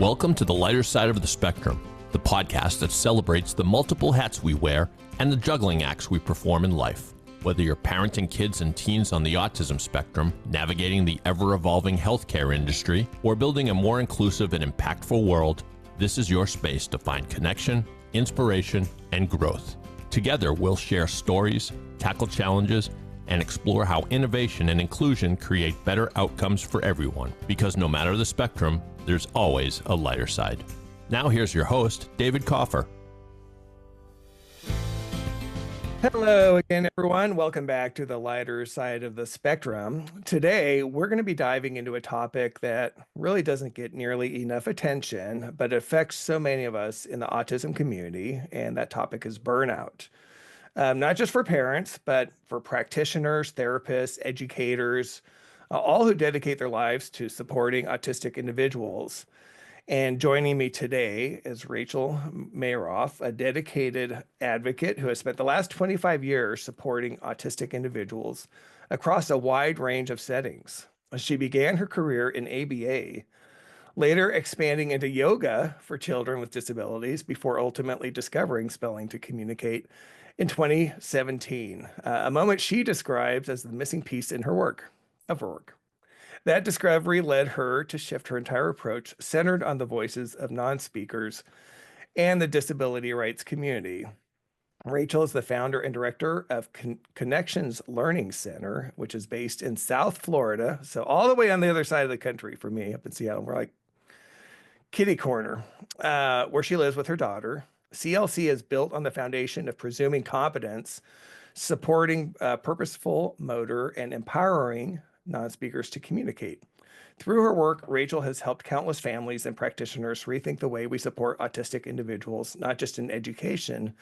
Welcome to the lighter side of the spectrum, the podcast that celebrates the multiple hats we wear and the juggling acts we perform in life. Whether you're parenting kids and teens on the autism spectrum, navigating the ever-evolving healthcare industry, or building a more inclusive and impactful world, this is your space to find connection, inspiration, and growth. Together, we'll share stories, tackle challenges, and explore how innovation and inclusion create better outcomes for everyone. Because no matter the spectrum, there's always a lighter side. Now here's your host, David Kaufer. Hello again, everyone. Welcome back to the lighter side of the spectrum. Today, we're going to be diving into a topic that really doesn't get nearly enough attention, but affects so many of us in the autism community, and that topic is burnout. Not just for parents, but for practitioners, therapists, educators, all who dedicate their lives to supporting autistic individuals. And joining me today is Rachel Maeroff, a dedicated advocate who has spent the last 25 years supporting autistic individuals across a wide range of settings. She began her career in ABA, later expanding into yoga for children with disabilities before ultimately discovering spelling to communicate in 2017, a moment she describes as the missing piece in her work. That discovery led her to shift her entire approach centered on the voices of non-speakers and the disability rights community. Rachel is the founder and director of Connections Learning Center, which is based in South Florida, so all the way on the other side of the country for me up in Seattle. We're like kitty corner, where she lives with her daughter. CLC is built on the foundation of presuming competence, supporting purposeful motor, and empowering non-speakers to communicate. Through her work, Rachel has helped countless families and practitioners rethink the way we support autistic individuals, not just in education,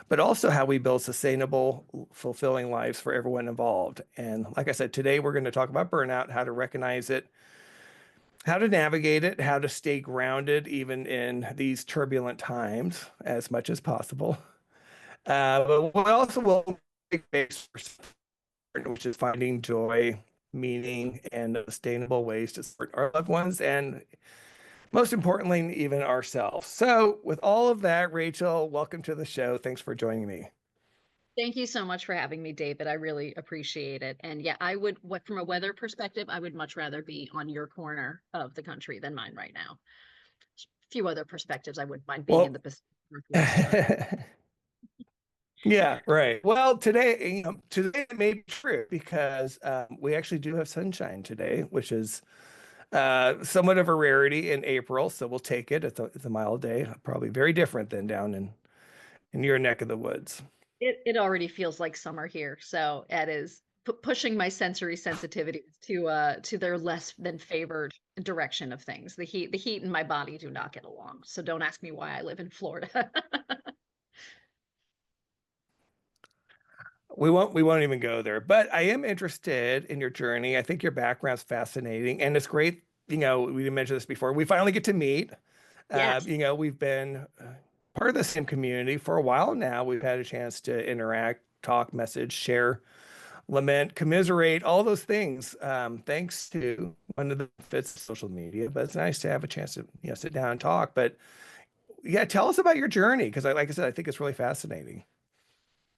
but also how we build sustainable, fulfilling lives for everyone involved. And like I said, today we're going to talk about burnout, how to recognize it, how to navigate it, how to stay grounded even in these turbulent times as much as possible. But we also will take base, which is finding joy, meaning, and sustainable ways to support our loved ones, and most importantly, even ourselves. So with all of that, Rachel, welcome to the show. Thanks for joining me. Thank you so much for having me, David. I really appreciate it. And yeah, from a weather perspective, I would much rather be on your corner of the country than mine right now. A few other perspectives, I wouldn't mind being in the Pacific Northwest. Yeah, right. Well, today it may be true because we actually do have sunshine today, which is somewhat of a rarity in April. So we'll take it. It's a mild day, probably very different than down in your neck of the woods. It already feels like summer here, so it is pushing my sensory sensitivity to their less than favored direction of things. The heat and my body do not get along. So don't ask me why I live in Florida. We won't even go there, but I am interested in your journey. I think your background's fascinating, and it's great. We didn't mention this before. We finally get to meet. Yes. We've been part of the same community for a while now. We've had a chance to interact, talk, message, share, lament, commiserate, all those things. Thanks to one of the benefits of social media, but it's nice to have a chance to sit down and talk. But yeah, tell us about your journey, because like I said, I think it's really fascinating.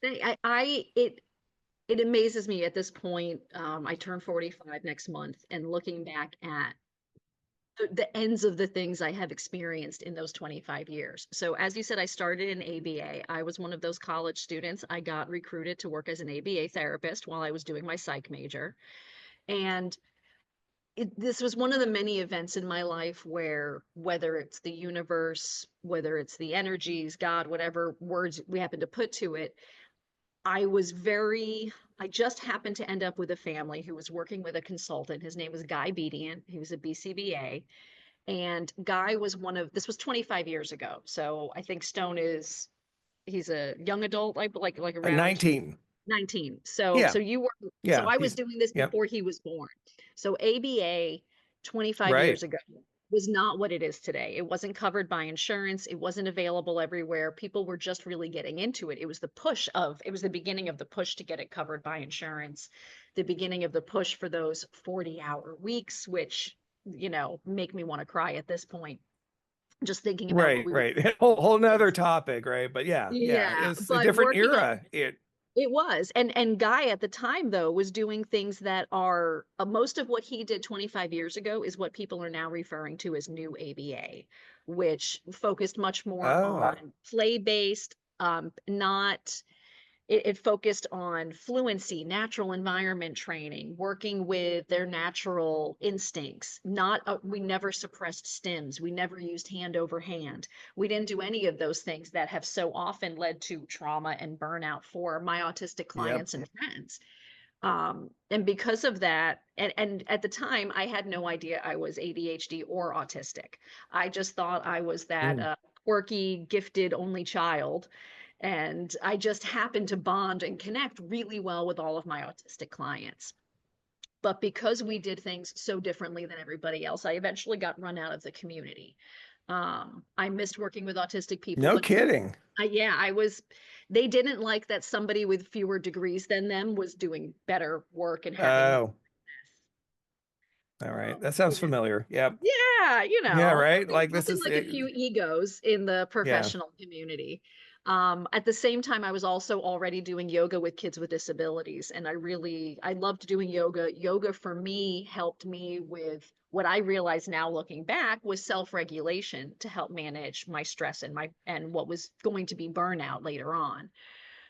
It amazes me at this point. I turn 45 next month, and looking back at the ends of the things I have experienced in those 25 years. So as you said, I started in ABA. I was one of those college students. I got recruited to work as an ABA therapist while I was doing my psych major. And this was one of the many events in my life where, whether it's the universe, whether it's the energies, God, whatever words we happen to put to it, I just happened to end up with a family who was working with a consultant. His name was Guy Bedian. He was a BCBA. And Guy was this was 25 years ago. So I think he's a young adult, like around 19. 19. So Yeah. So I was doing this before he was born. So ABA 25 years ago was not what it is today. It wasn't covered by insurance. It wasn't available everywhere. People were just really getting into it. It was the beginning of the push to get it covered by insurance, the beginning of the push for those 40-hour weeks, which, make me want to cry at this point. just thinking about what Right, we were. right. Whole nother topic, right? But yeah, Yeah, it's a but different working on era. it was. And Guy at the time though was doing things that are most of what he did 25 years ago is what people are now referring to as new ABA, which focused much more Oh, on play-based, not it focused on fluency, natural environment training, working with their natural instincts. Not we never suppressed stims. We never used hand over hand. We didn't do any of those things that have so often led to trauma and burnout for my autistic yep. clients and friends. And because of that, and at the time, I had no idea I was ADHD or autistic. I just thought I was that Mm, quirky, gifted only child. And I just happened to bond and connect really well with all of my autistic clients. But because we did things so differently than everybody else, I eventually got run out of the community. I missed working with autistic people, no but kidding. yeah, they didn't like that somebody with fewer degrees than them was doing better work and having more Oh, all success. right. That sounds Yeah. familiar. Yep. Yeah, Yeah, right. Like this nothing is like a few egos in the yeah. professional community. At the same time, I was also already doing yoga with kids with disabilities, and I loved doing yoga. Yoga for me helped me with what I realize now looking back was self-regulation to help manage my stress and what was going to be burnout later on.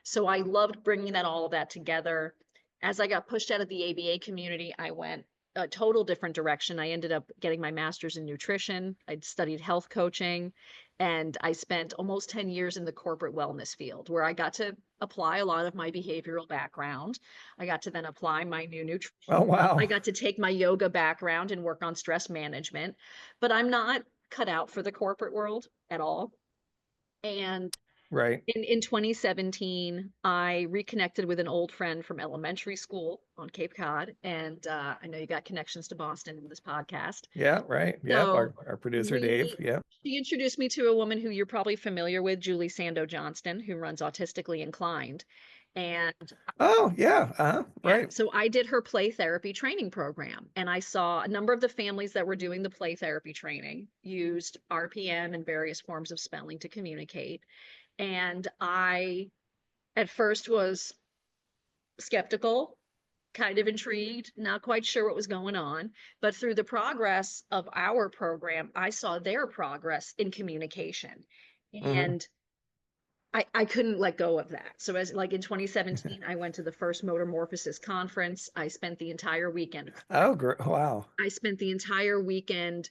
So I loved bringing all of that together. As I got pushed out of the ABA community, I went a total different direction. I ended up getting my master's in nutrition. I'd studied health coaching, and I spent almost 10 years in the corporate wellness field where I got to apply a lot of my behavioral background. I got to then apply my new Oh, nutrition. I wow. got to take my yoga background and work on stress management, but I'm not cut out for the corporate world at all. And Right. in 2017, I reconnected with an old friend from elementary school on Cape Cod, and I know you got connections to Boston in this podcast. Yeah, right. Yep. So Our producer Dave. we, Yep. she introduced me to a woman who you're probably familiar with, Julie Sando Johnston, who runs Autistically Inclined. And Oh, yeah. yeah, Right. so I did her play therapy training program, and I saw a number of the families that were doing the play therapy training used RPM and various forms of spelling to communicate. And I at first was skeptical, kind of intrigued, not quite sure what was going on. But through the progress of our program, I saw their progress in communication. Hmm. And I couldn't let go of that. So as like in 2017, I went to the first Motor Morphosis conference. I spent the entire weekend Oh, great. Wow. I spent the entire weekend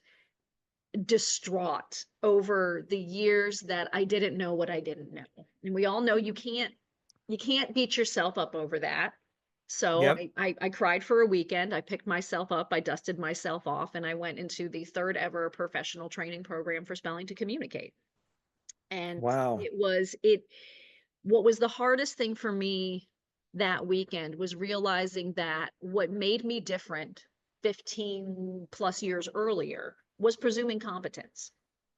distraught over the years that I didn't know what I didn't know. And we all know you can't beat yourself up over that. So Yep. I cried for a weekend. I picked myself up, I dusted myself off, and I went into the third ever professional training program for spelling to communicate. And Wow. it what was the hardest thing for me that weekend was realizing that what made me different 15 plus years earlier was presuming competence,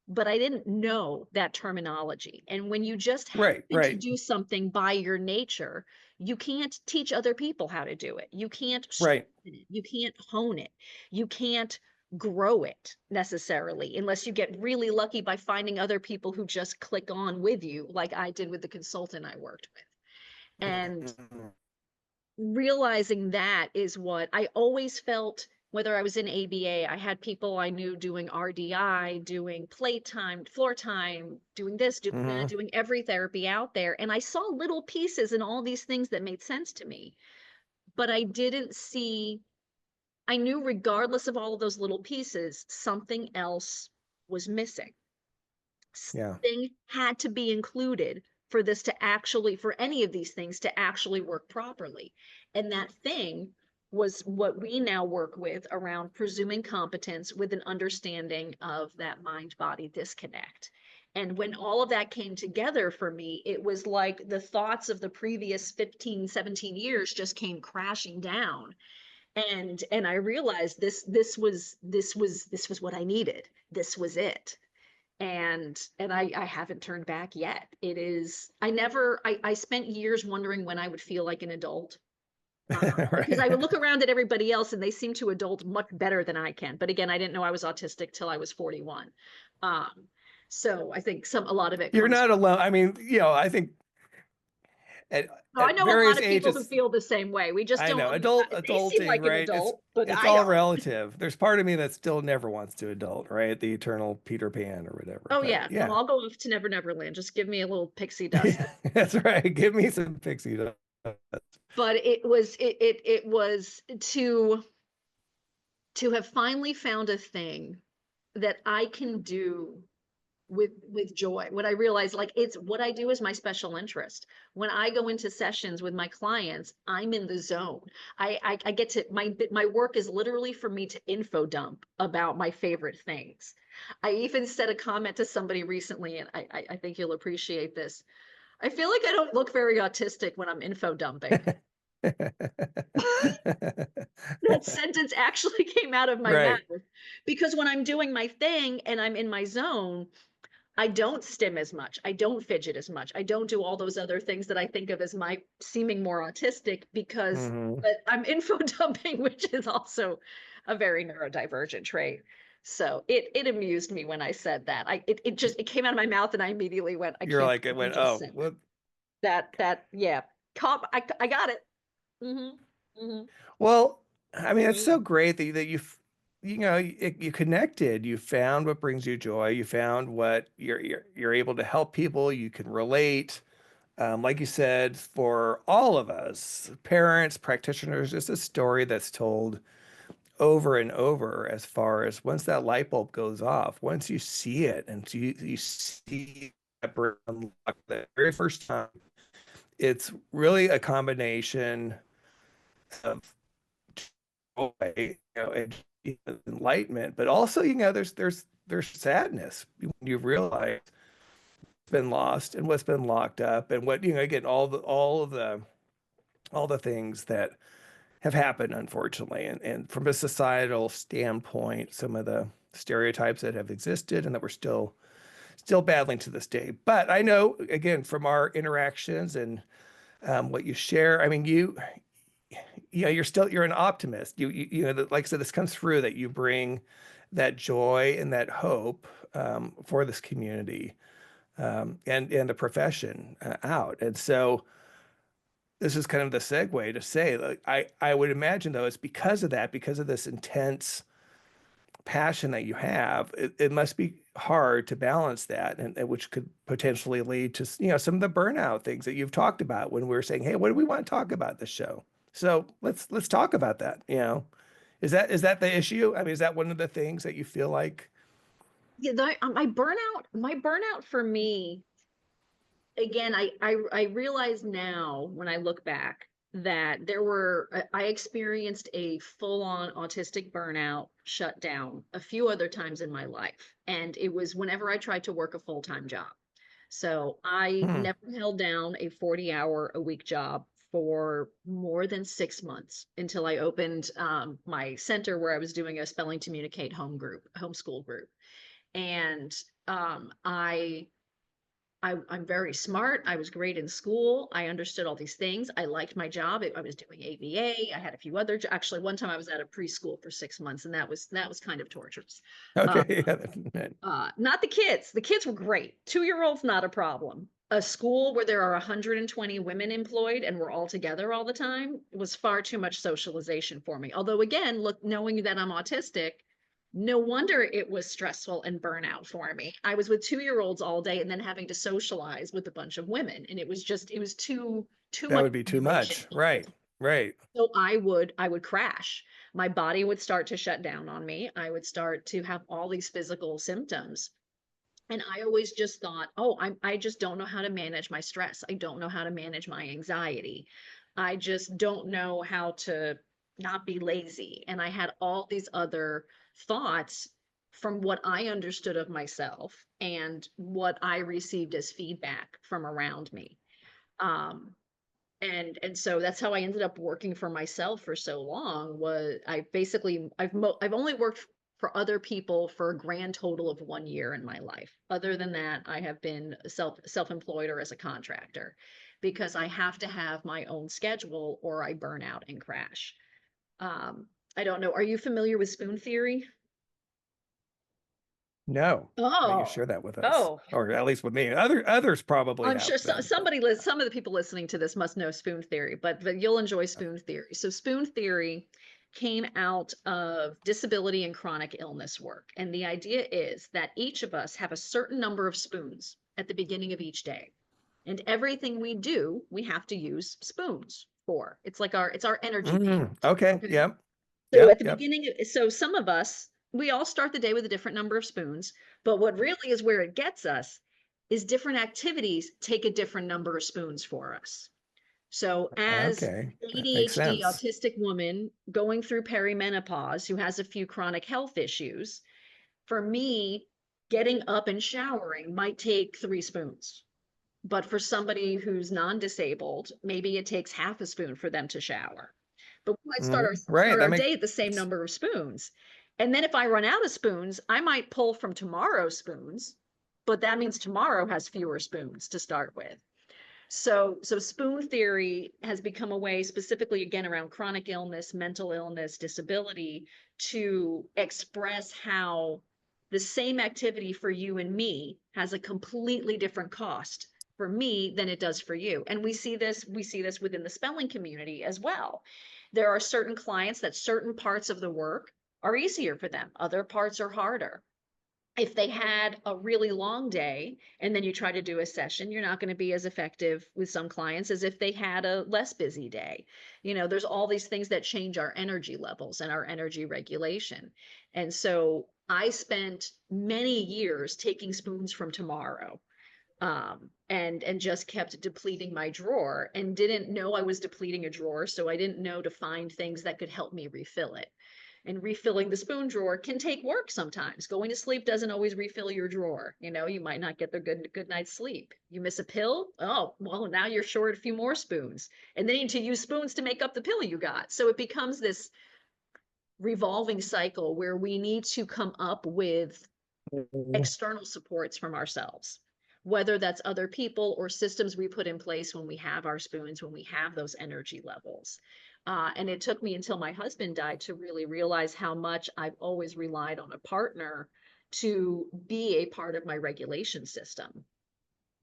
but I didn't know that terminology. And when you just Right. happen to Right. do something by your nature, you can't teach other people how to do it. You can't Right. strengthen it. You can't hone it. You can't grow it necessarily unless you get really lucky by finding other people who just click on with you, like I did with the consultant I worked with. And Mhm. realizing that is what I always felt. Whether I was in ABA, I had people I knew doing RDI, doing playtime, floor time, doing this, doing that, Mhm. doing every therapy out there. And I saw little pieces and all these things that made sense to me. But I didn't see, I knew regardless of all of those little pieces, something else was missing. Yeah. Something had to be included for this to actually, for any of these things to actually work properly. And that thing was what we now work with around presuming competence with an understanding of that mind-body disconnect. And when all of that came together for me, it was like the thoughts of the previous 15, 17 years just came crashing down. And I realized this was what I needed. This was it. And I haven't turned back yet. It is, I spent years wondering when I would feel like an adult. Because I would Right. look around at everybody else and they seem to adult much better than I can. But again, I didn't know I was autistic till I was 41. Um, So I think a lot of it You're comes not from, alone. I mean, I think at, no, I at know a lot various of people who ages, feel the same way. We just I don't know they seem adulting, like an right? adult, but It's I all don't. relative. There's part of me that still never wants to adult, right? The eternal Peter Pan or whatever. Oh But yeah, no, yeah, I'll go off to Never Never Land. Just give me a little pixie dust. that's right. Give me some pixie dust. But it was to have finally found a thing that I can do with joy. What I realized, like, it's what I do is my special interest. When I go into sessions with my clients, I'm in the zone. I get to my work is literally for me to info dump about my favorite things. I even said a comment to somebody recently, and I think you'll appreciate this. I feel like I don't look very autistic when I'm info dumping. That sentence actually came out of my mouth, Right. because when I'm doing my thing and I'm in my zone, I don't stim as much. I don't fidget as much. I don't do all those other things that I think of as my seeming more autistic, because Hmm. but I'm info dumping, which is also a very neurodivergent trait. So it amused me when I said that. It came out of my mouth and I immediately went, I You're can't like, it believe you went, just oh, said well, that. Yeah. I got it. Mm-hmm. well, I mean, it's so Mm-hmm. great that you connected, you found what brings you joy, you found what you're able to help people, you can relate. Like you said, for all of us, parents, practitioners, it's a story that's told over and over as far as once that light bulb goes off, once you see it and you see that brain unlock the very first time, it's really a combination of joy, and enlightenment, but also, there's sadness when you realize what's been lost and what's been locked up and what, again, all the things that have happened, unfortunately, and from a societal standpoint, some of the stereotypes that have existed and that we're still battling to this day. But I know, again, from our interactions and what you share, I mean, you're an optimist. Like I said, this comes through that you bring that joy and that hope for this community and the profession out. And so this is kind of the segue to say, like, I would imagine, though, it's because of that, because of this intense passion that you have, it must be hard to balance that, and which could potentially lead to some of the burnout things that you've talked about when we're saying, hey, what do we want to talk about this show? So let's talk about that. Is that the issue? I mean, is that one of the things that you feel like? Yeah, my burnout for me, again, I realize now when I look back that I experienced a full-on autistic burnout shutdown a few other times in my life. And it was whenever I tried to work a full-time job. So I Hmm. never held down a 40-hour-a-week job for more than 6 months until I opened my center where I was doing a spelling to communicate homeschool group. And um, I I'm very smart. I was great in school. I understood all these things. I liked my job. I was doing ABA. I had a few other, actually, one time I was at a preschool for 6 months, and that was kind of torturous. Uh, Okay. Yeah. Not the kids. The kids were great. 2-year-olds, not a problem. A school where there are 120 women employed and we're all together all the time was far too much socialization for me. Although, again, look, knowing that I'm autistic, no wonder it was stressful and burnout for me. I was with 2-year-olds all day and then having to socialize with a bunch of women. And it was too That much would be too stimulation. much. Right. Right. So I would crash. My body would start to shut down on me. I would start to have all these physical symptoms. And I always just thought, oh, I just don't know how to manage my stress. I don't know how to manage my anxiety. I just don't know how to not be lazy. And I had all these other thoughts from what I understood of myself and what I received as feedback from around me. Um, and so that's how I ended up working for myself for so long. Was I basically I've only worked for other people for a grand total of 1 year in my life. Other than that, I have been self-employed or as a contractor, because I have to have my own schedule or I burn out and crash. Um, I don't know. Are you familiar with spoon theory? No, but you Oh, share that with us, oh, or at least with me. Others probably I'm have sure been, but some of the people listening to this must know spoon theory, but you'll enjoy spoon theory. So spoon theory came out of disability and chronic illness work. And the idea is that each of us have a certain number of spoons at the beginning of each day. And everything we do, we have to use spoons for. It's our energy payment. okay, Okay. yep, So yep, at the yep. beginning, so some of us, we all start the day with a different number of spoons, but what really is where it gets us is different activities take a different number of spoons for us. So as Okay, that makes ADHD sense. autistic woman going through perimenopause who has a few chronic health issues, for me, getting up and showering might take 3 spoons. But for somebody who's non-disabled, maybe it takes half a spoon for them to shower. But we might Right, start that our makes day at the same number of spoons. And then if I run out of spoons, I might pull from tomorrow's spoons, but that means tomorrow has fewer spoons to start with. So spoon theory has become a way, specifically again around chronic illness, mental illness, disability, to express how the same activity for you and me has a completely different cost for me than it does for you. And we see this within the spelling community as well. There are certain clients that certain parts of the work are easier for them, other parts are harder. If they had a really long day and then you try to do a session, you're not going to be as effective with some clients as if they had a less busy day. You know, there's all these things that change our energy levels and our energy regulation. And so I spent many years taking spoons from tomorrow, and just kept depleting my drawer and didn't know I was depleting a drawer. So I didn't know to find things that could help me refill it. And refilling the spoon drawer can take work sometimes. Going to sleep doesn't always refill your drawer. You know, you might not get the good night's sleep. You miss a pill. Oh, well, now you're short a few more spoons. And then you need to use spoons to make up the pill you got. So it becomes this revolving cycle where we need to come up with external supports from ourselves, whether that's other people or systems we put in place when we have our spoons, when we have those energy levels. And it took me until my husband died to really realize how much I've always relied on a partner to be a part of my regulation system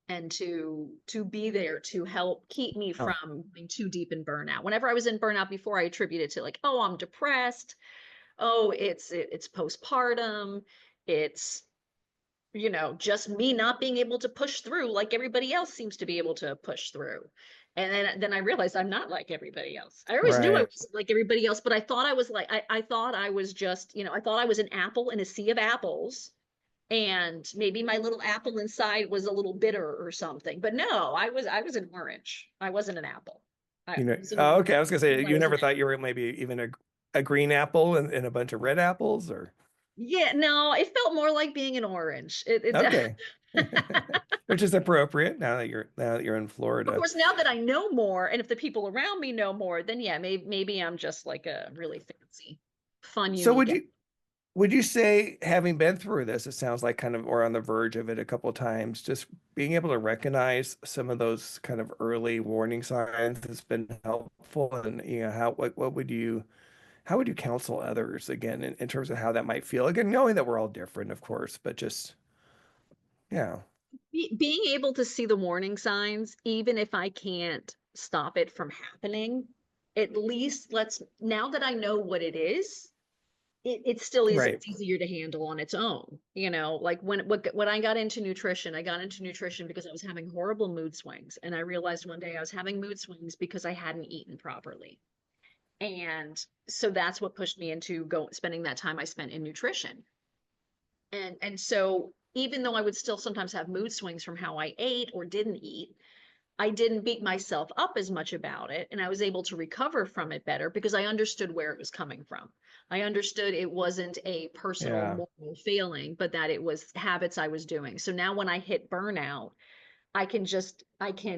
and to be there to help keep me oh, from being too deep in burnout. Whenever I was in burnout before, I attributed to like, oh, I'm depressed. Oh, it's postpartum. It's, you know, just me not being able to push through like everybody else seems to be able to push through. And then I realized I'm not like everybody else. I always knew I right. wasn't like everybody else, but I thought I was like, I thought I was just, you know, I thought I was an apple in a sea of apples. And maybe my little apple inside was a little bitter or something. But no, I was an orange. I wasn't an apple. I You know, was an oh, orange. okay. I was gonna say I you was an never thought you were maybe even a green apple and a bunch of red apples, or Yeah, no, it felt more like being an orange. okay, which is appropriate now that you're in Of Florida. course, now that I know more, and if the people around me know more, then yeah, maybe I'm just like a really fancy, fun, So unique. would you say, having been through this, it sounds like kind of or on the verge of it a couple of times, just being able to recognize some of those kind of early warning signs has been helpful, and you know what would you how would you counsel others again in terms of how that might feel? Again, knowing that we're all different, of course, but just yeah, Being able to see the warning signs, even if I can't stop it from happening, at least now that I know what it is, it still is, right. it's easier to handle on its own. You know, like when I got into nutrition, I got into nutrition because I was having horrible mood swings. And I realized one day I was having mood swings because I hadn't eaten properly. And so that's what pushed me into spending that time I spent in nutrition. And so even though I would still sometimes have mood swings from how I ate or didn't eat, I didn't beat myself up as much about it. And I was able to recover from it better because I understood where it was coming from. I understood it wasn't a personal Yeah. moral failing, but that it was habits I was doing. So now when I hit burnout, I can,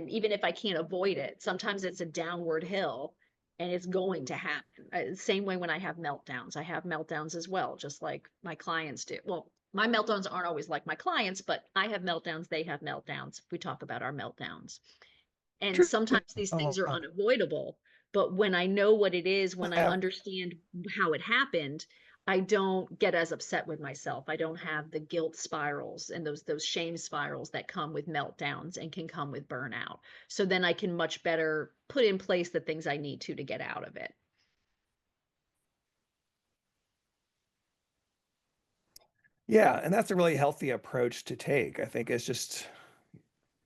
even if I can't avoid it, sometimes it's a downward hill and it's going to happen. Same way when I have meltdowns as well, just like my clients do. Well, my meltdowns aren't always like my clients, but I have meltdowns, they have meltdowns. We talk about our meltdowns. And True. sometimes these things are unavoidable. But when I know what it is, when I Uh, understand how it happened, I don't get as upset with myself. I don't have the guilt spirals and those shame spirals that come with meltdowns and can come with burnout. So then I can much better put in place the things I need to get out of it. Yeah, and that's a really healthy approach to take. I think it's just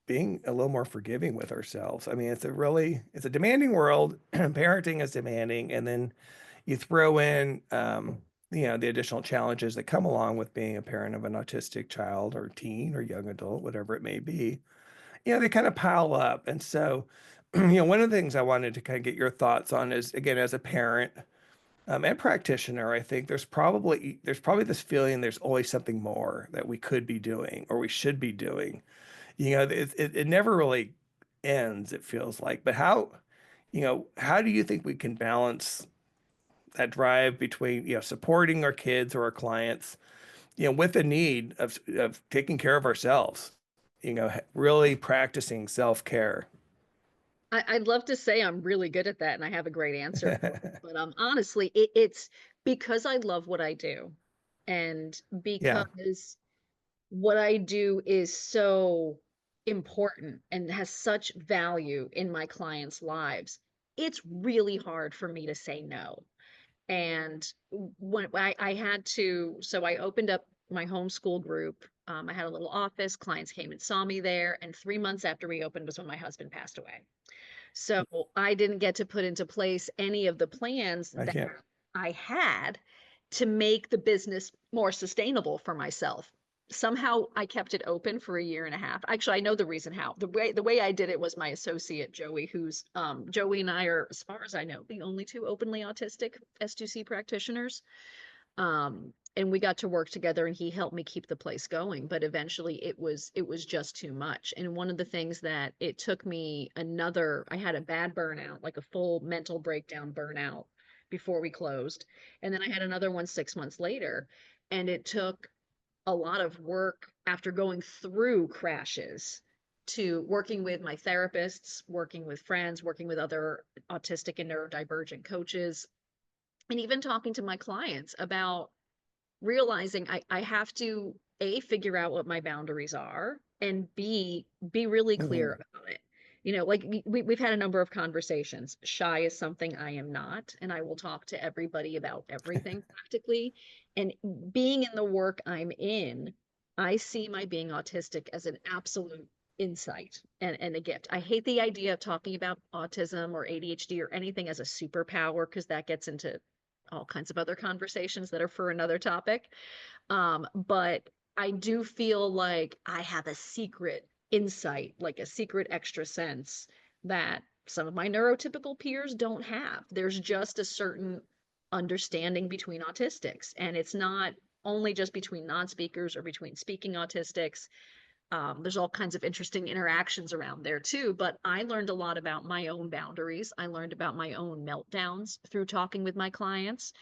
being a little more forgiving with ourselves. I mean, it's a demanding world. Parenting is demanding, and then you throw in, the additional challenges that come along with being a parent of an autistic child or teen or young adult, whatever it may be. They kind of pile up. And so, one of the things I wanted to kind of get your thoughts on is, again, as a parent, and practitioner, I think there's probably this feeling there's always something more that we could be doing or we should be doing. It never really ends, it feels like. But how do you think we can balance that drive between, supporting our kids or our clients, with the need of taking care of ourselves, really practicing self-care? I'd love to say I'm really good at that and I have a great answer for it, but honestly, it's because I love what I do, and Yeah. because what I do is so important and has such value in my clients' lives. It's really hard for me to say no. And when I had to, so I opened up my homeschool group. I had a little office, clients came and saw me there. And 3 months after we opened was when my husband passed away. So I didn't get to put into place any of the plans I that can't. I had to make the business more sustainable for myself. Somehow I kept it open for a year and a half. Actually, I know the reason how. The way I did it was my associate Joey, who's Joey and I are, as far as I know, the only two openly autistic S2C practitioners. And we got to work together and he helped me keep the place going, but eventually it was just too much. And one of the things that it took me I had a bad burnout, like a full mental breakdown burnout before we closed. And then I had another one 6 months later. And it took a lot of work after going through crashes to working with my therapists, working with friends, working with other autistic and neurodivergent coaches, and even talking to my clients about realizing I have to A, figure out what my boundaries are, and B, be really clear Mhm. about it. Like we've had a number of conversations. Shy is something I am not, and I will talk to everybody about everything practically. And being in the work I'm in, I see my being autistic as an absolute insight and a gift. I hate the idea of talking about autism or ADHD or anything as a superpower, because that gets into all kinds of other conversations that are for another topic. But I do feel like I have a secret insight, like a secret extra sense that some of my neurotypical peers don't have. There's just a certain understanding between autistics, and it's not only just between non-speakers or between speaking autistics. There's all kinds of interesting interactions around there too, but I learned a lot about my own boundaries. I learned about my own meltdowns through talking with my clients.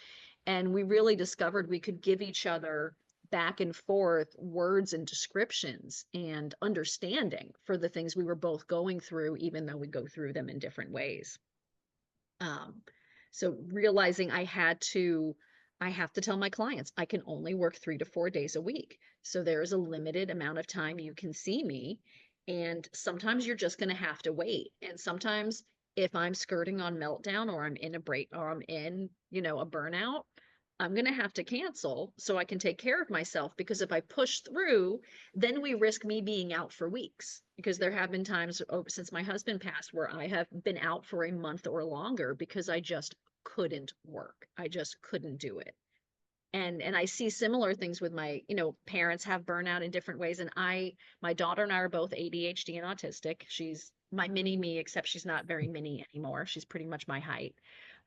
And we really discovered we could give each other back and forth words and descriptions and understanding for the things we were both going through, even though we go through them in different ways. Um, so realizing I have to tell my clients I can only work 3 to 4 days a week. So there is a limited amount of time you can see me. And sometimes you're just going to have to wait. And sometimes if I'm skirting on meltdown or I'm in a break or I'm in, a burnout, I'm going to have to cancel so I can take care of myself, because if I push through, then we risk me being out for weeks, because there have been times since my husband passed where I have been out for a month or longer because I just couldn't work. I just couldn't do it. And I see similar things with my, parents have burnout in different ways. And my daughter and I are both ADHD and autistic. She's my mini me, except she's not very mini anymore. She's pretty much my height.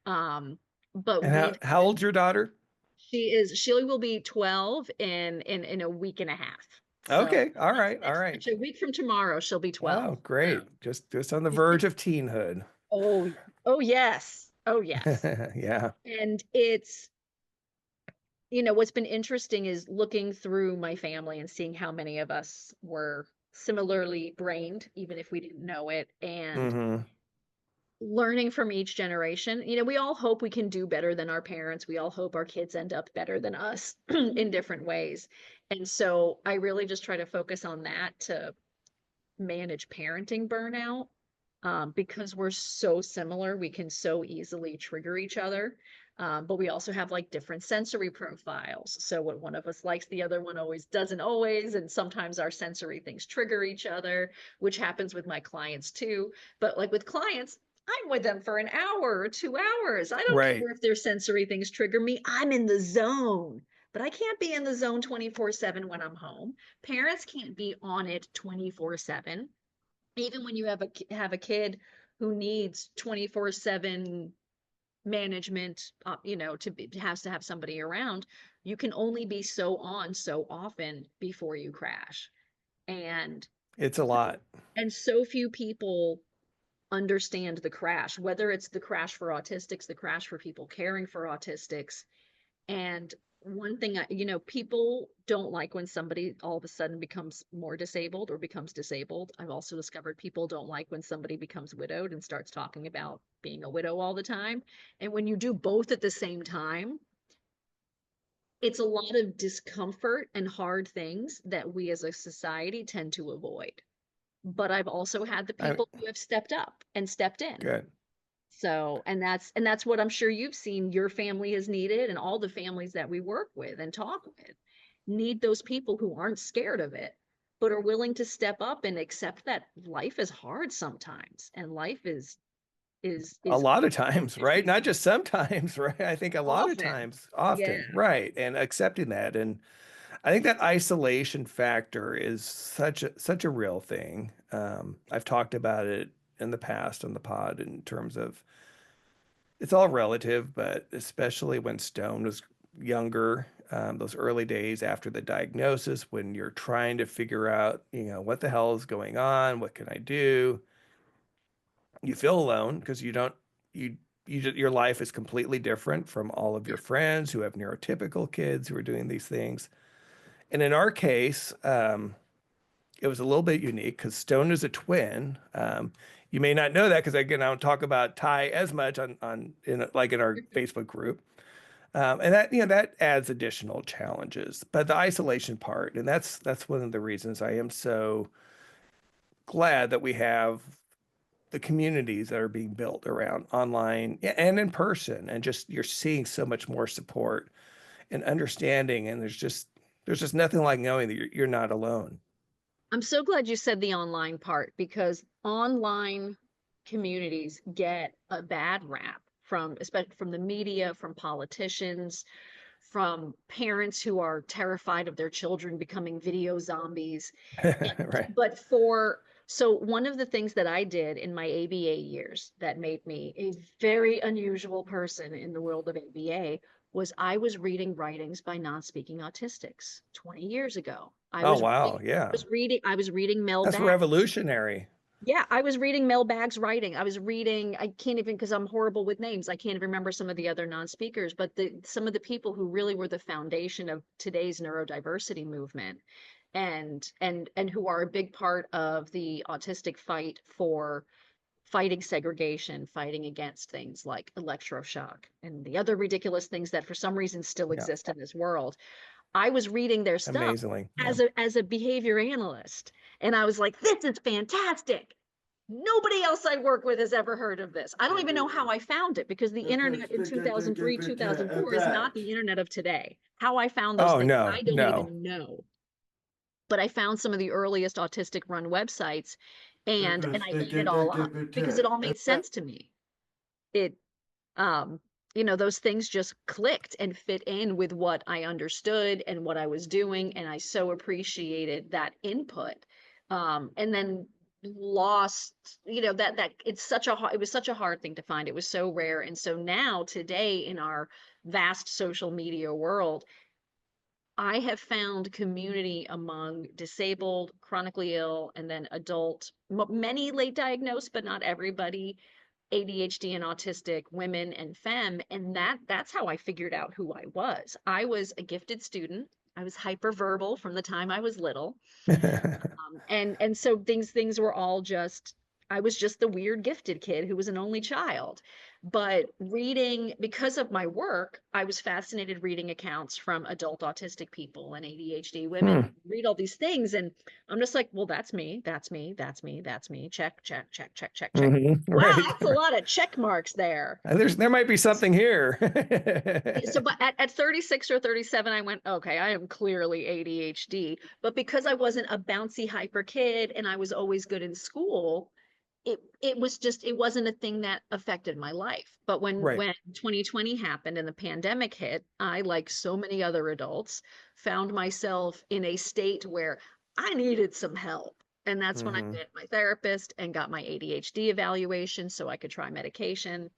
Um, but And how old's your daughter? she will be 12 in a week and a half. So Okay. All right. All right. actually a week from tomorrow, she'll be 12. Oh, great. Just on the verge of teenhood. Oh, oh yes. Oh yes. Yeah. And what's been interesting is looking through my family and seeing how many of us were similarly brained, even if we didn't know it. And Hmm. learning from each generation. You know, we all hope we can do better than our parents. We all hope our kids end up better than us in different ways. And so I really just try to focus on that to manage parenting burnout, because we're so similar. We can so easily trigger each other. But we also have like different sensory profiles. So what one of us likes, the other one always doesn't always. And sometimes our sensory things trigger each other, which happens with my clients too. But like with clients, I'm with them for an hour or 2 hours. I don't Right. care if their sensory things trigger me. I'm in the zone. But I can't be in the zone 24/7 when I'm home. Parents can't be on it 24/7. Even when you have a kid who needs 24/7 management, you know, has to have somebody around, you can only be so on so often before you crash. And It's a lot. so few people understand the crash, whether it's the crash for autistics, the crash for people caring for autistics. And one thing, you know, people don't like when somebody all of a sudden becomes more disabled or becomes disabled. I've also discovered people don't like when somebody becomes widowed and starts talking about being a widow all the time. And when you do both at the same time, it's a lot of discomfort and hard things that we as a society tend to avoid. But I've also had the I'm people who have stepped up and stepped in. good. So, and that's what I'm sure you've seen your family has needed, and all the families that we work with and talk with need those people who aren't scared of it, but are willing to step up and accept that life is hard sometimes, and life A is lot of times, right? Not just sometimes, right? I think a lot of often. times, Yeah. often, right? And accepting that. And I think that isolation factor is such a real thing. I've talked about it in the past on the pod in terms of it's all relative, but especially when Stone was younger, those early days after the diagnosis, when you're trying to figure out, you know, what the hell is going on, what can I do? You feel alone because you don't, you, your life is completely different from all of your friends who have neurotypical kids who are doing these things. And in our case, it was a little bit unique because Stone is a twin. You may not know that because again, I don't talk about Ty as much in our Facebook group, and that that adds additional challenges. But the isolation part, and that's one of the reasons I am so glad that we have the communities that are being built around online and in person, and just you're seeing so much more support and understanding, and there's just nothing like knowing that you're not alone. I'm so glad you said the online part, because online communities get a bad rap from, especially from the media, from politicians, from parents who are terrified of their children becoming video zombies. Right. But for so one of the things that I did in my ABA years that made me a very unusual person in the world of ABA was I was reading writings by non-speaking autistics 20 years ago. Oh, wow. Yeah. I was reading Mel That's Baggs. revolutionary. Yeah, I was reading Mel Baggs' writing. I was reading, I can't even, because I'm horrible with names, I can't even remember some of the other non-speakers, but some of the people who really were the foundation of today's neurodiversity movement, and who are a big part of the autistic fight for fighting segregation, fighting against things like electroshock and the other ridiculous things that for some reason still Yeah. exist in this world. I was reading their stuff Amazingly. Yeah. as a behavior analyst, and I was like, this is fantastic. Nobody else I work with has ever heard of this. I don't even know how I found it, because the internet in 2003, 2004 is not the internet of today. How I found those Oh, things, no, I don't no. even know. But I found some of the earliest autistic run websites, and I ate it all up because it all made sense to me. It you know, those things just clicked and fit in with what I understood and what I was doing, and I so appreciated that input. And then lost, you know, that it's such a it was such a hard thing to find. It was so rare. And so now today in our vast social media world, I have found community among disabled, chronically ill, and then adult, many late diagnosed, but not everybody, ADHD and autistic women and femme, and that's how I figured out who I was. I was a gifted student. I was hyperverbal from the time I was little, and so things were all just I was just the weird gifted kid who was an only child. But reading, because of my work, I was fascinated reading accounts from adult autistic people and ADHD women, Hmm. read all these things. And I'm just like, well, that's me, that's me, that's me, that's me. Check, check, check, check, check, check. Wow, Right. that's a lot of check marks there. There might be something here. So, but at 36 or 37, I went, okay, I am clearly ADHD. But because I wasn't a bouncy hyper kid and I was always good in school, it was just, it wasn't a thing that affected my life. But Right. when 2020 happened and the pandemic hit, I, like so many other adults, found myself in a state where I needed some help. And that's when I Hmm. met my therapist and got my ADHD evaluation so I could try medication.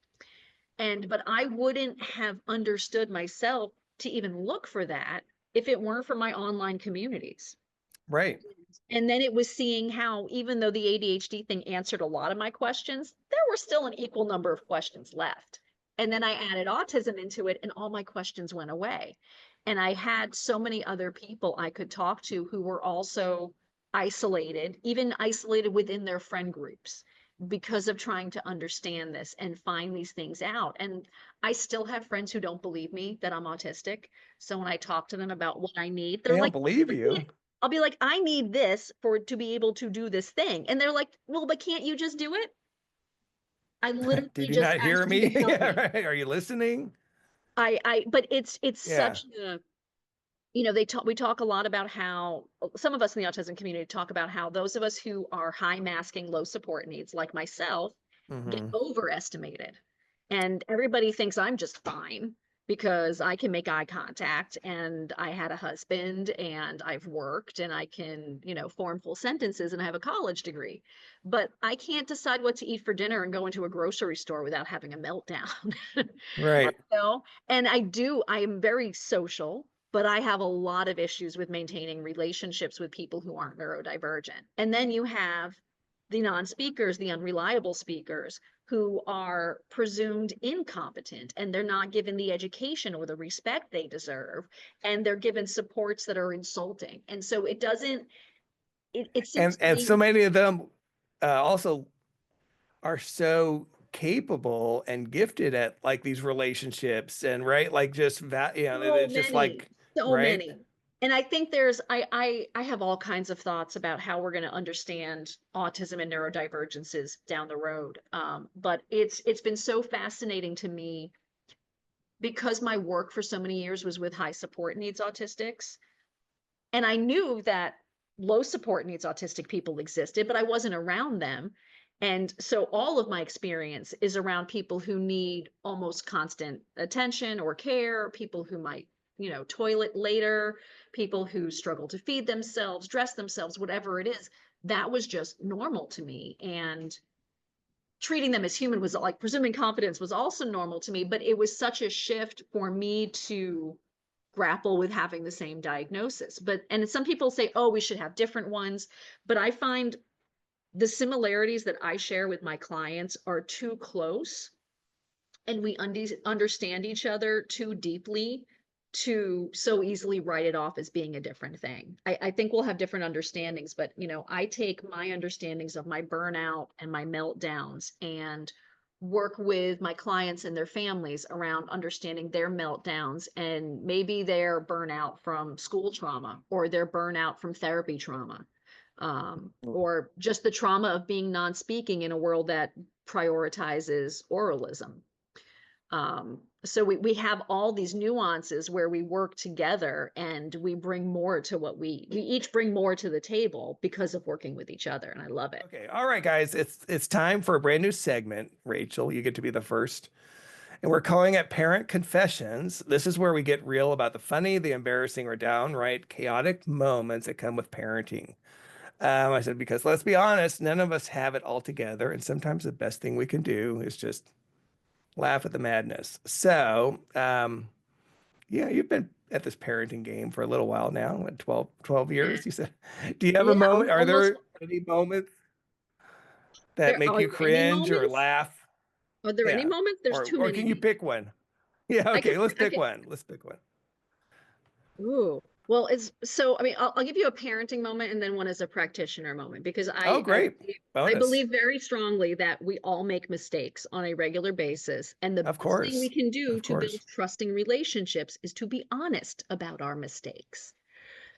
But I wouldn't have understood myself to even look for that if it weren't for my online communities. Right. And then it was seeing how, even though the ADHD thing answered a lot of my questions, there were still an equal number of questions left. And then I added autism into it, and all my questions went away. And I had so many other people I could talk to who were also isolated, even isolated within their friend groups, because of trying to understand this and find these things out. And I still have friends who don't believe me that I'm autistic. So when I talk to them about what I need, They they're don't like, believe you. I'll be like, I need this to be able to do this thing. And they're like, well, but can't you just do it? I literally Did you just not hear asked you to me? help Yeah, me. right. Are you listening? But it's Yeah. such a, we talk a lot about how some of us in the autism community talk about how those of us who are high masking, low support needs, like myself, get Hmm. overestimated. And everybody thinks I'm just fine because I can make eye contact and I had a husband and I've worked and I can, form full sentences and I have a college degree. But I can't decide what to eat for dinner and go into a grocery store without having a meltdown. Right. And I am very social, but I have a lot of issues with maintaining relationships with people who aren't neurodivergent. And then you have the non-speakers, the unreliable speakers, who are presumed incompetent and they're not given the education or the respect they deserve. And they're given supports that are insulting. And so it doesn't, it seems to And me, so many of them also are so capable and gifted at like these relationships and right, like just that, so it's just many, like, so right. many. And I think there's, I have all kinds of thoughts about how we're going to understand autism and neurodivergences down the road. But it's been so fascinating to me because my work for so many years was with high support needs autistics. And I knew that low support needs autistic people existed, but I wasn't around them. And so all of my experience is around people who need almost constant attention or care, people who might, toilet later, people who struggle to feed themselves, dress themselves, whatever it is. That was just normal to me. And treating them as human was like presuming competence was also normal to me, but it was such a shift for me to grapple with having the same diagnosis. And some people say, oh, we should have different ones. But I find the similarities that I share with my clients are too close and we understand each other too deeply to so easily write it off as being a different thing. I think we'll have different understandings, but I take my understandings of my burnout and my meltdowns and work with my clients and their families around understanding their meltdowns and maybe their burnout from school trauma or their burnout from therapy trauma, or just the trauma of being non-speaking in a world that prioritizes oralism. So we have all these nuances where we work together and we bring more to we each bring more to the table because of working with each other. And I love it. Okay. All right, guys, it's time for a brand new segment. Rachel, you get to be the first. And we're calling it Parent Confessions. This is where we get real about the funny, the embarrassing, or downright chaotic moments that come with parenting. I said, because let's be honest, none of us have it all together. And sometimes the best thing we can do is just laugh at the madness. So, yeah, you've been at this parenting game for a little while now, what, 12 years, you said. Do you have a Yeah, moment? Are almost. there any moments that There make are you there any cringe or moments? laugh? Are there any Yeah. moments? There's too Or can you many. pick one? Yeah, I could, okay, let's I pick could. one. Let's pick one. Ooh. Well, I mean, I'll give you a parenting moment and then one as a practitioner moment, because Oh, great. I Bonus. believe very strongly that we all make mistakes on a regular basis. And the Of best thing we course. can do Of to build course. trusting relationships is to be honest about our mistakes.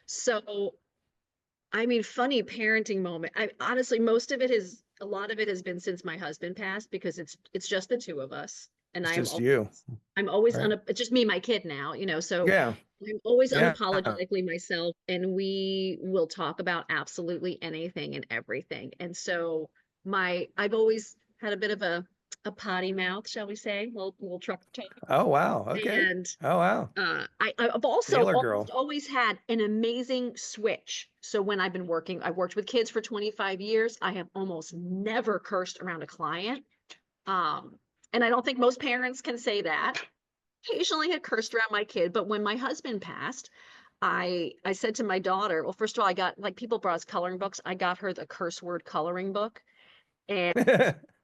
So, I mean, funny parenting moment. I honestly, a lot of it has been since my husband passed, because it's just the two of us. And It's just you, I'm always right? it's just me and my kid now, so Yeah. I'm always Yeah. unapologetically myself, and we will talk about absolutely anything and everything. And so I've always had a bit of a potty mouth, shall we say, little truck talk. Oh, wow. Okay. And Oh, wow. I've also Sailor girl. almost always had an amazing switch. So when I've worked with kids for 25 years, I have almost never cursed around a client. Um, and I don't think most parents can say that. Occasionally had cursed around my kid, but when my husband passed, I said to my daughter, well, first of all, I got, like, people brought us coloring books. I got her the curse word coloring book. And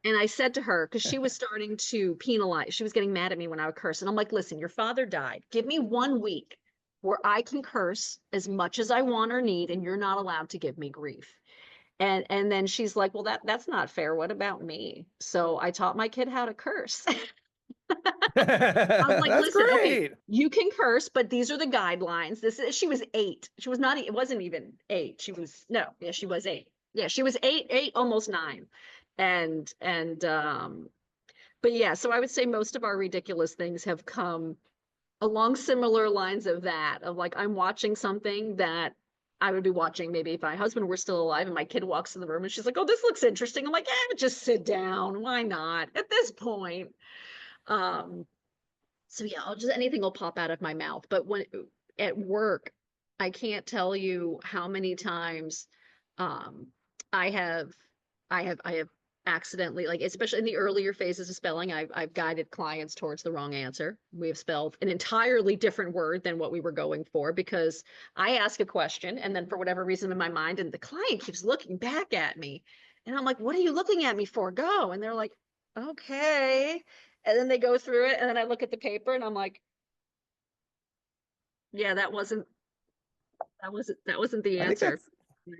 I said to her, because she was starting to penalize, she was getting mad at me when I would curse. And I'm like, listen, your father died. Give me 1 week where I can curse as much as I want or need, and you're not allowed to give me grief. And then she's like, well, that's not fair. What about me? So I taught my kid how to curse. I was like, That's listen, okay, great. you can curse, but these are the guidelines. She was 8. She was not, it wasn't even 8. She was, no, yeah, she was 8. Yeah, she was 8, almost 9. But yeah, so I would say most of our ridiculous things have come along similar lines of that, of like, I'm watching something that I would be watching maybe if my husband were still alive, and my kid walks in the room and she's like, oh, this looks interesting. I'm like, just sit down. Why not at this point? Um, so yeah, anything will pop out of my mouth. But when at work, I can't tell you how many times um I have I have accidentally, like, especially in the earlier phases of spelling, I've guided clients towards the wrong answer. We have spelled an entirely different word than what we were going for, because I ask a question, and then for whatever reason in my mind, and the client keeps looking back at me, and I'm like, what are you looking at me for? Go. And they're like, okay. And then they go through it, and then I look at the paper and I'm like, yeah, that wasn't the I think answer.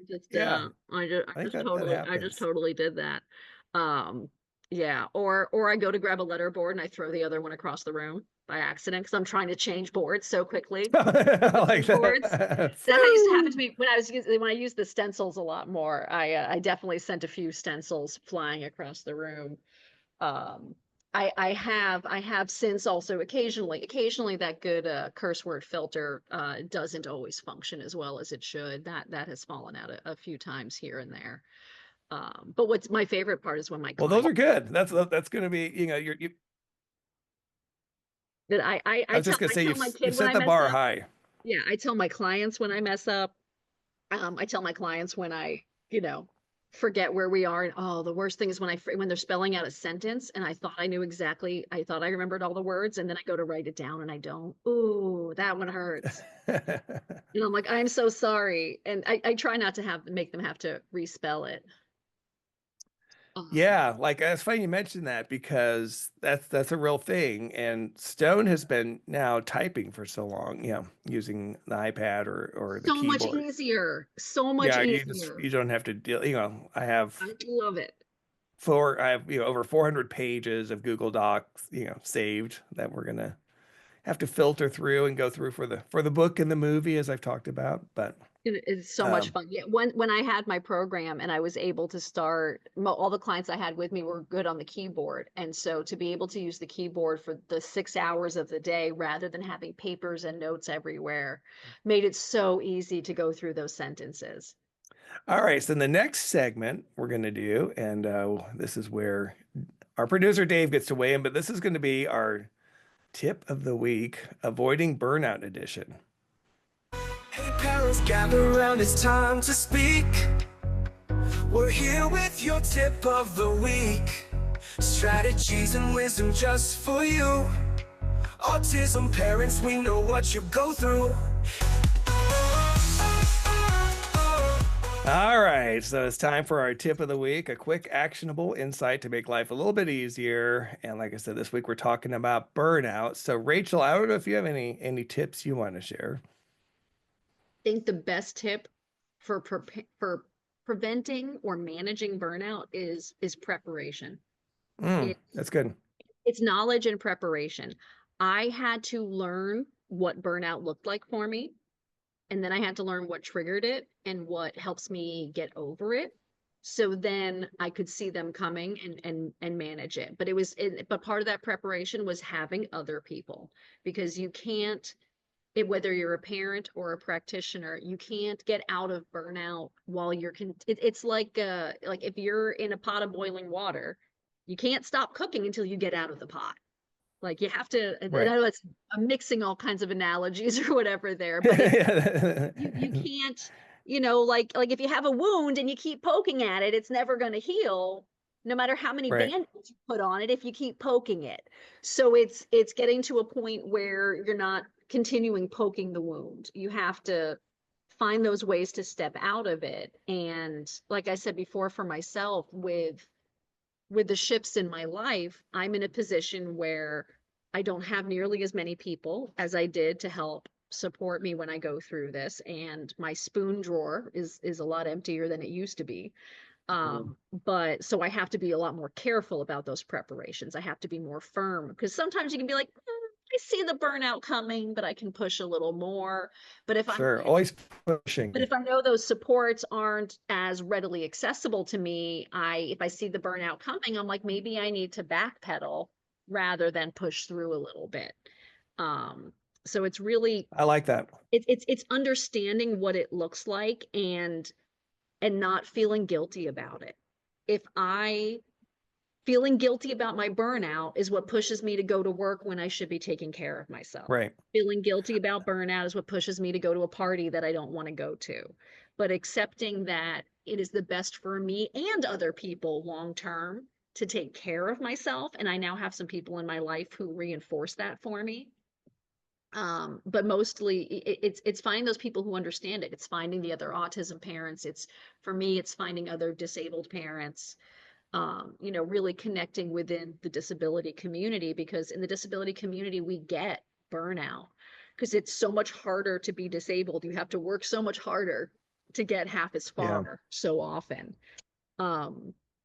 that's, yeah, I I think that just happens. totally did that. Um, yeah, or I go to grab a letter board and I throw the other one across the room by accident, because I'm trying to change boards so quickly. I like Boards. that. That used to happen to me when I used the stencils a lot more. I definitely sent a few stencils flying across the room. Um, I have since also occasionally that good curse word filter doesn't always function as well as it should. That has fallen out a few times here and there. But what's my favorite part is when my Well, those client are good. That's going to be, that I was just going to I say, tell my you kid when set I the mess bar up. high. Yeah, I tell my clients when I mess up. I tell my clients when you know, forget where we are. And oh, the worst thing is when they're spelling out a sentence and I thought I thought I remembered all the words, and then I go to write it down and I don't. Ooh, that one hurts. And I'm like, I'm so sorry. And I try not to make them have to respell it. Um, Yeah, like it's funny you mentioned that, because that's a real thing. And Stone has been now typing for so long, using the iPad or the so much keyboard. easier. So much Yeah, easier. you don't have to deal, I love it. I have, over 400 pages of Google Docs, saved that we're gonna have to filter through and go through for the book and the movie, as I've talked about. But It's so much um fun. Yeah, when I had my program and I was able to start, all the clients I had with me were good on the keyboard. And so to be able to use the keyboard for the 6 hours of the day rather than having papers and notes everywhere made it so easy to go through those sentences. all right, so the next segment we're gonna do, and this is where our producer Dave gets to weigh in, but this is going to be our tip of the week, avoiding burnout edition. Hey parents, gather around, it's time to speak. We're here with your tip of the week. Strategies and wisdom just for you. Autism parents, we know what you go through. All right, so it's time for our tip of the week, a quick actionable insight to make life a little bit easier. And like I said, this week we're talking about burnout. So Rachel, I don't know if you have any tips you want to share. think the best tip for preventing or managing burnout is preparation. That's good. It's knowledge and preparation. I had to learn what burnout looked like for me, and then I had to learn what triggered it and what helps me get over it. So then I could see them coming and manage it. But but part of that preparation was having other people, because you can't, whether you're a parent or a practitioner, you can't get out of burnout while it's like if you're in a pot of boiling water, you can't stop cooking until you get out of the pot. Like you have to, Right. I know I'm mixing all kinds of analogies or whatever there, but you can't, like if you have a wound and you keep poking at it, it's never going to heal, no matter how many Right. band-aids you put on it if you keep poking it. So it's getting to a point where you're not continuing poking the wound. You have to find those ways to step out of it. And like I said before, for myself, with the shifts in my life, I'm in a position where I don't have nearly as many people as I did to help support me when I go through this. And my spoon drawer is a lot emptier than it used to be. But so I have to be a lot more careful about those preparations. I have to be more firm, because sometimes you can be like, I see the burnout coming, but I can push a little more. But if always pushing. But if I know those supports aren't as readily accessible to me, if I see the burnout coming, I'm like, maybe I need to backpedal rather than push through a little bit. So it's really, I like that. It's understanding what it looks like and not feeling guilty about it. Feeling guilty about my burnout is what pushes me to go to work when I should be taking care of myself. Right. Feeling guilty about burnout is what pushes me to go to a party that I don't want to go to. But accepting that it is the best for me and other people long term to take care of myself. And I now have some people in my life who reinforce that for me. But mostly it's finding those people who understand it. It's finding the other autism parents. For me, it's finding other disabled parents. Really connecting within the disability community, because in the disability community, we get burnout because it's so much harder to be disabled. You have to work so much harder to get half as far so often.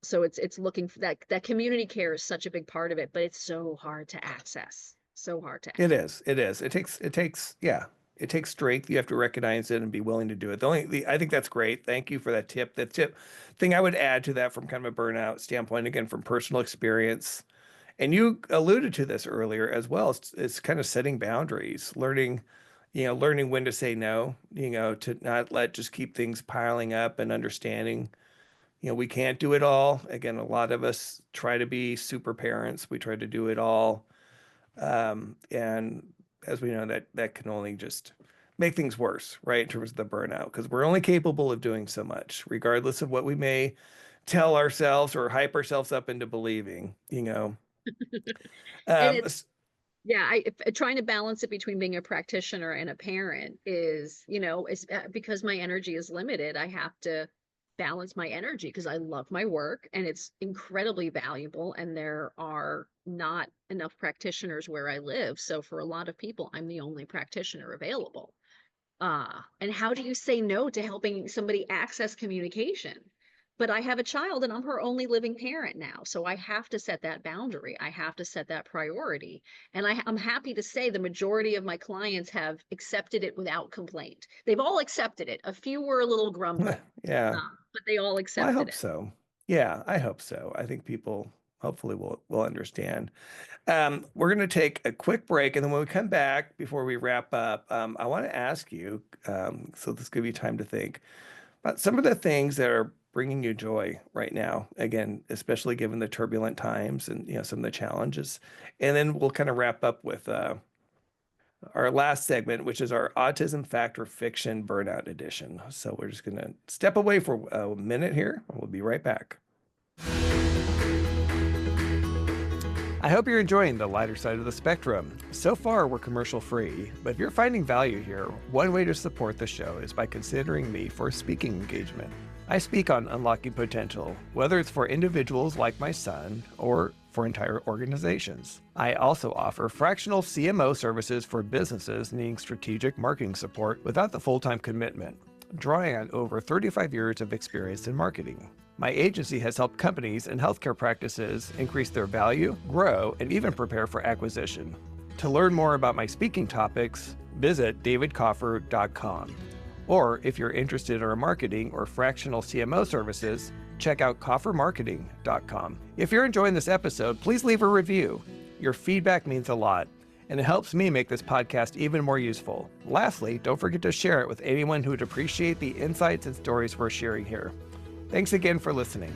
So it's looking for that community care is such a big part of it, but it's so hard to access. So hard to access. It is. It takes strength. You have to recognize it and be willing to do it. I think that's great. Thank you for that tip. That thing I would add to that from kind of a burnout standpoint, again, from personal experience, and you alluded to this earlier as well, it's kind of setting boundaries, learning when to say no, to not just keep things piling up, and understanding, we can't do it all. Again, a lot of us try to be super parents. We try to do it all. And as we know, that can only just make things worse, right, in terms of the burnout, because we're only capable of doing so much, regardless of what we may tell ourselves or hype ourselves up into believing, Trying to balance it between being a practitioner and a parent is, because my energy is limited, I have to balance my energy because I love my work and it's incredibly valuable, and there are not enough practitioners where I live. So for a lot of people, I'm the only practitioner available. And how do you say no to helping somebody access communication? But I have a child and I'm her only living parent now. So I have to set that boundary. I have to set that priority. And I'm happy to say the majority of my clients have accepted it without complaint. They've all accepted it. A few were a little grumbling. But they all accepted it. I hope so. Yeah, I hope so. I think people hopefully will understand. We're going to take a quick break, and then when we come back, before we wrap up, I want to ask you, so this give you time to think about some of the things that are bringing you joy right now, again, especially given the turbulent times and some of the challenges. And then we'll kind of wrap up with our last segment, which is our Autism Fact or Fiction Burnout Edition. So we're just going to step away for a minute here, and we'll be right back. I hope you're enjoying the lighter side of the spectrum. So far, we're commercial free, but if you're finding value here, one way to support the show is by considering me for a speaking engagement. I speak on unlocking potential, whether it's for individuals like my son or for entire organizations. I also offer fractional CMO services for businesses needing strategic marketing support without the full-time commitment, drawing on over 35 years of experience in marketing. My agency has helped companies and healthcare practices increase their value, grow, and even prepare for acquisition. To learn more about my speaking topics, visit davidkaufer.com. Or if you're interested in our marketing or fractional CMO services, check out kaufermarketing.com. If you're enjoying this episode, please leave a review. Your feedback means a lot, and it helps me make this podcast even more useful. Lastly, don't forget to share it with anyone who would appreciate the insights and stories we're sharing here. Thanks again for listening.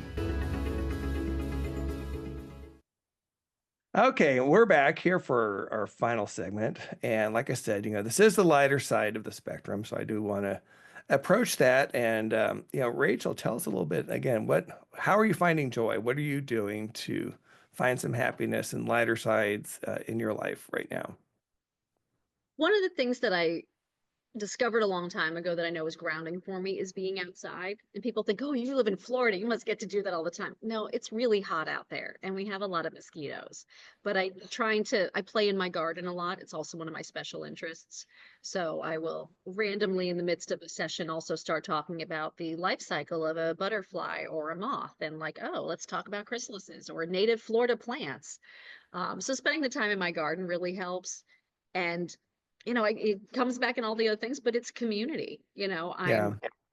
Okay, we're back here for our final segment. And like I said, this is the lighter side of the spectrum. So I do want to approach that. And, Rachel, tell us a little bit again, how are you finding joy? What are you doing to find some happiness and lighter sides in your life right now? One of the things that I discovered a long time ago that I know is grounding for me is being outside. And people think, oh, you live in Florida, you must get to do that all the time. No, it's really hot out there and we have a lot of mosquitoes. But I play in my garden a lot. It's also one of my special interests. So I will randomly in the midst of a session also start talking about the life cycle of a butterfly or a moth and let's talk about chrysalises or native Florida plants. So spending the time in my garden really helps. And it comes back in all the other things, but it's community.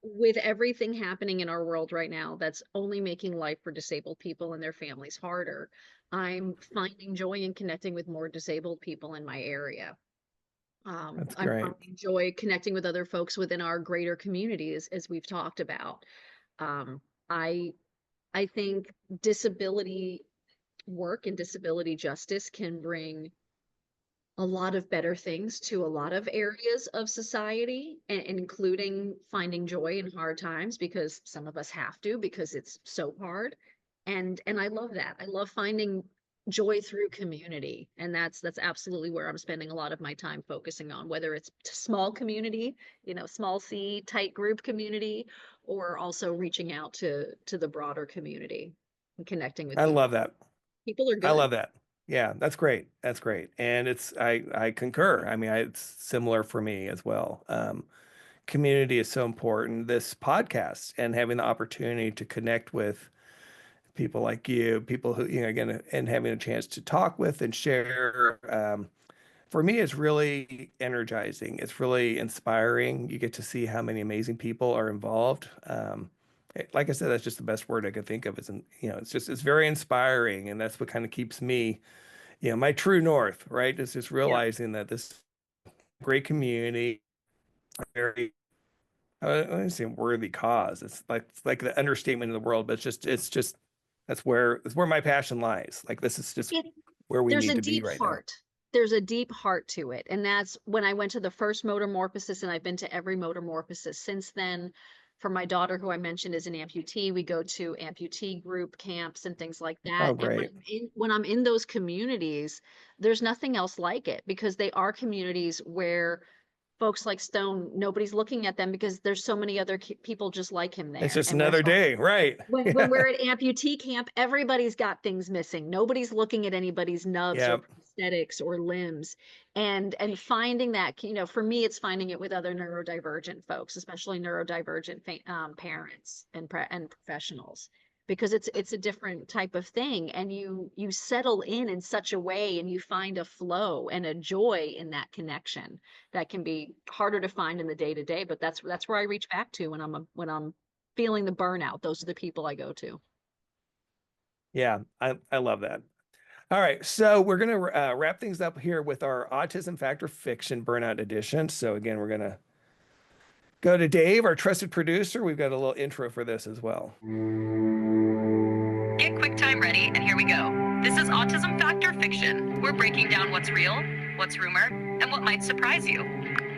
With everything happening in our world right now, that's only making life for disabled people and their families harder. I'm finding joy in connecting with more disabled people in my area. That's I'm great. finding joy connecting with other folks within our greater communities, as we've talked about. I think disability work and disability justice can bring a lot of better things to a lot of areas of society, and including finding joy in hard times, because some of us have to, because it's so hard. And I love that. I love finding joy through community. And that's absolutely where I'm spending a lot of my time focusing on, whether it's small community, small C, tight group community, or also reaching out to the broader community and connecting with I people. love that. People are good. I love that. Yeah, that's great. That's great. And I concur. I mean, it's similar for me as well. Community is so important. This podcast and having the opportunity to connect with people like you, people who, again, and having a chance to talk with and share, for me, it's really energizing. It's really inspiring. You get to see how many amazing people are involved. Like I said, that's just the best word I could think of. It's very inspiring, and that's what kind of keeps me, my true north, right? It's just realizing that this great community, very, I don't say worthy cause. It's like the understatement of the world, but it's just that's where my passion lies. Like this is just where we need to be right now. There's a deep heart to it. And that's when I went to the first motormorphosis, and I've been to every motormorphosis since then. For my daughter, who I mentioned is an amputee, we go to amputee group camps and things like that. Oh, great. And when I'm in those communities, there's nothing else like it, because they are communities where folks like Stone, nobody's looking at them because there's so many other people just like him there. It's just another day, right? When we're at amputee camp, everybody's got things missing. Nobody's looking at anybody's nubs or prosthetics or limbs. And finding that, for me, it's finding it with other neurodivergent folks, especially neurodivergent parents and professionals, because it's a different type of thing. And you settle in such a way, and you find a flow and a joy in that connection that can be harder to find in the day-to-day. But that's where I reach back to when I'm feeling the burnout. Those are the people I go to. Yeah, I love that. All right, so we're going to wrap things up here with our Autism Factor Fiction Burnout Edition. So again, we're going to go to Dave, our trusted producer. We've got a little intro for this as well. Get QuickTime ready, and here we go. This is Autism Factor Fiction. We're breaking down what's real, what's rumor, and what might surprise you.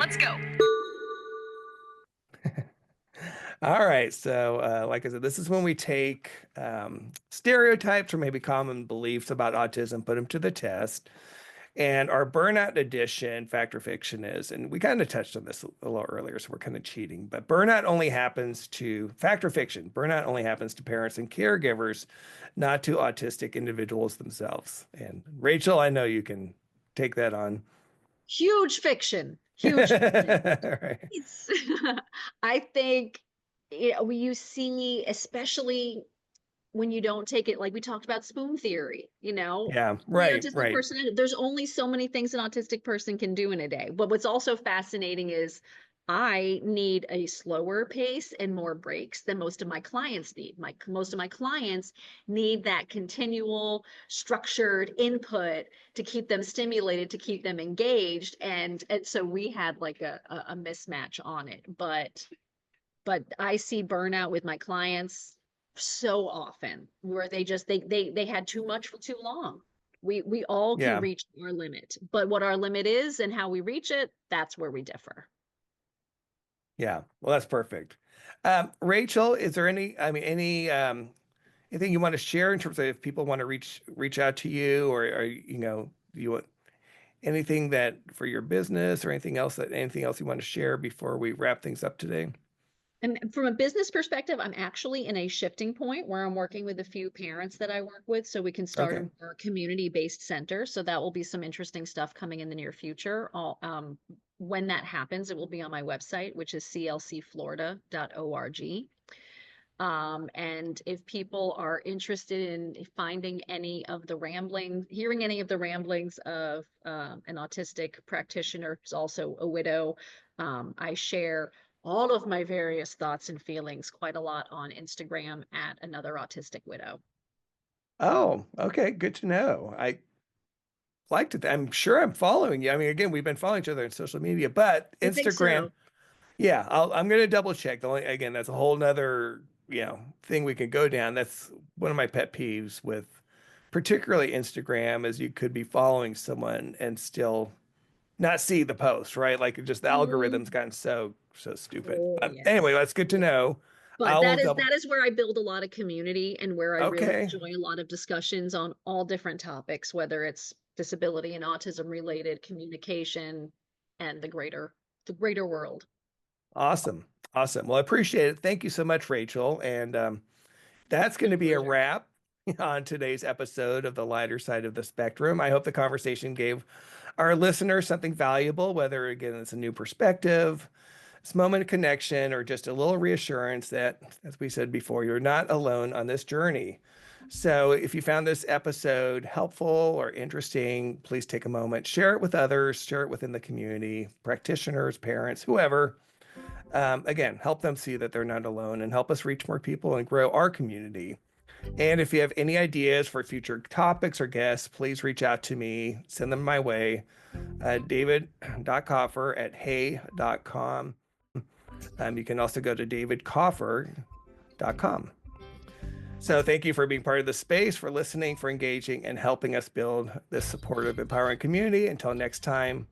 Let's go. All right, so like I said, this is when we take stereotypes or maybe common beliefs about autism, put them to the test. And our burnout edition, Fact or Fiction, is, and we kind of touched on this a little earlier, so we're kind of cheating, but burnout only happens to, Fact or Fiction, burnout only happens to parents and caregivers, not to autistic individuals themselves. And Rachel, I know you can take that on. Huge fiction. Huge fiction. Right. I think you see, especially when you don't take it, like we talked about spoon theory, Yeah, the right, autistic right. person, there's only so many things an autistic person can do in a day. But what's also fascinating is I need a slower pace and more breaks than most of my clients need. Most of my clients need that continual structured input to keep them stimulated, to keep them engaged. And so we had like a mismatch on it. But I see burnout with my clients so often where they had too much for too long. We all can Yeah. reach our limit, but what our limit is and how we reach it, that's where we differ. Yeah. Well, that's perfect. Rachel, is there anything you want to share in terms of if people want to reach out to you, or do you want anything that for your business or anything else you want to share before we wrap things up today? And from a business perspective, I'm actually in a shifting point where I'm working with a few parents that I work with so we can start Okay. a community-based center. So that will be some interesting stuff coming in the near future. When that happens, it will be on my website, which is clcflorida.org. And if people are interested in hearing any of the ramblings of an autistic practitioner who's also a widow, I share all of my various thoughts and feelings quite a lot on Instagram at Another Autistic Widow. Oh, okay. Good to know. I liked it. I'm sure I'm following you. I mean, again, we've been following each other on social media, but I think Instagram. so. Yeah, I'm going to double check. Again, that's a whole nother, thing we could go down. That's one of my pet peeves with particularly Instagram, is you could be following someone and still not see the post, right? Like just the algorithm's gotten so stupid. Oh, But yes. anyway, that's good to know. But that is where I build a lot of community and where I really Okay. enjoy a lot of discussions on all different topics, whether it's disability and autism related communication and the greater world. Awesome. Awesome. Well, I appreciate it. Thank you so much, Rachel. And that's going to be a Pleasure. wrap on today's episode of The Lighter Side of the Spectrum. I hope the conversation gave our listeners something valuable, whether, again, it's a new perspective, it's a moment of connection, or just a little reassurance that, as we said before, you're not alone on this journey. So if you found this episode helpful or interesting, please take a moment, share it with others, share it within the community, practitioners, parents, whoever. Again, help them see that they're not alone and help us reach more people and grow our community. And if you have any ideas for future topics or guests, please reach out to me. Send them my way. David.Kaufer@hey.com. You can also go to davidkaufer.com. So thank you for being part of the space, for listening, for engaging, and helping us build this supportive, empowering community. Until next time,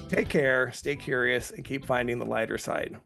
take care, stay curious, and keep finding the lighter side.